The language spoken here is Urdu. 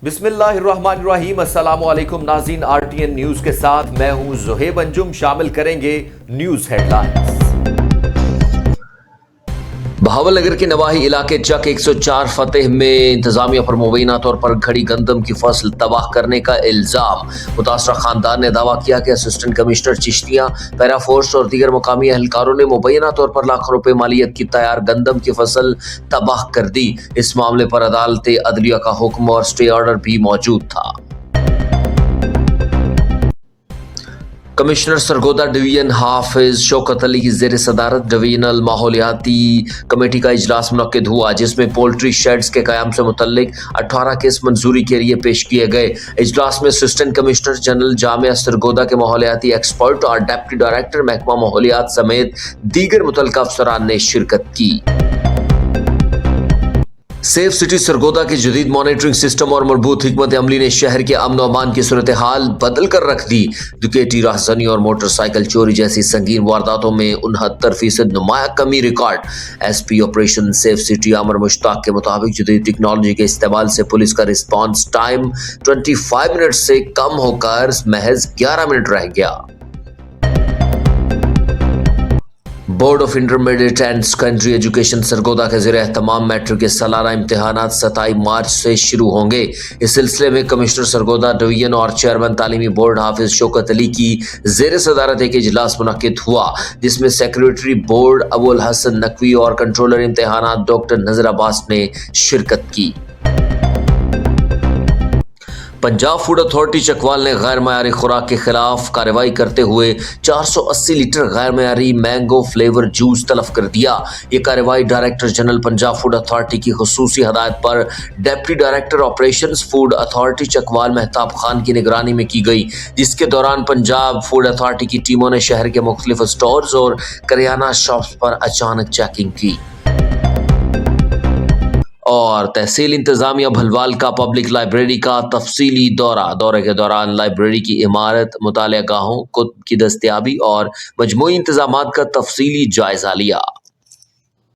بسم اللہ الرحمن الرحیم۔ السلام علیکم ناظرین، آر ٹی این نیوز کے ساتھ میں ہوں زہیب انجم۔ شامل کریں گے news headlines. Bahawalnagar کے نواحی علاقے چک 104 فتح میں انتظامیہ پر مبینہ طور پر کھڑی گندم کی فصل تباہ کرنے کا الزام۔ متاثرہ خاندان نے دعویٰ کیا کہ اسسٹنٹ کمشنر چشتیاں، پیرا فورس اور دیگر مقامی اہلکاروں نے مبینہ طور پر لاکھوں روپے مالیت کی تیار گندم کی فصل تباہ کر دی۔ اس معاملے پر عدالت عدلیہ کا حکم اور اسٹے آرڈر بھی موجود تھا۔ کمشنر سرگودا ڈویژن حافظ شوکت علی کی زیر صدارت ڈویژنل ماحولیاتی کمیٹی کا اجلاس منعقد ہوا، جس میں پولٹری شیڈز کے قیام سے متعلق 18 کیس منظوری کے لیے پیش کیے گئے۔ اجلاس میں اسسٹنٹ کمشنر جنرل جامعہ سرگودا کے ماحولیاتی ایکسپرٹ اور ڈپٹی ڈائریکٹر محکمہ ماحولیات سمیت دیگر متعلقہ افسران نے شرکت کی۔ سیف سٹی سرگودا کے جدید مانیٹرنگ سسٹم اور مربوط حکمت عملی نے شہر کے امن و امان کی صورتحال بدل کر رکھ دی۔ ڈکیتی، راہزنی اور موٹر سائیکل چوری جیسی سنگین وارداتوں میں 69% نمایاں کمی ریکارڈ۔ S P operation safe city Amir Mushtaq کے مطابق جدید ٹیکنالوجی کے استعمال سے پولیس کا رسپانس ٹائم 25 منٹ سے کم ہو کر محض 11 منٹ رہ گیا۔ Board of intermediate and secondary education Sargodha کے زیر اہتمام میٹرک کے سالانہ امتحانات 27 مارچ سے شروع ہوں گے۔ اس سلسلے میں کمشنر سرگودا ڈویژن اور چیئرمین تعلیمی بورڈ حافظ شوکت علی کی زیر صدارت ایک اجلاس منعقد ہوا، جس میں سیکریٹری بورڈ ابو الحسن نقوی اور کنٹرولر امتحانات ڈاکٹر نذر عباس نے شرکت کی۔ پنجاب فوڈ اتھارٹی چکوال نے غیر معیاری خوراک کے خلاف کارروائی کرتے ہوئے 480 لیٹر غیر معیاری مینگو فلیور جوس تلف کر دیا۔ یہ کارروائی director general Punjab food authority کی خصوصی ہدایت پر deputy director operations food authority Chakwal Mahtab Khan کی نگرانی میں کی گئی، جس کے دوران پنجاب فوڈ اتھارٹی کی ٹیموں نے شہر کے مختلف اسٹورز اور کریانہ شاپس پر اچانک چیکنگ کی۔ اور تحصیل انتظامیہ بھلوال کا پبلک لائبریری کا تفصیلی دورے کے دوران لائبریری کی عمارت، مطالعہ گاہوں، کتب کی دستیابی اور مجموعی انتظامات کا تفصیلی جائزہ لیا۔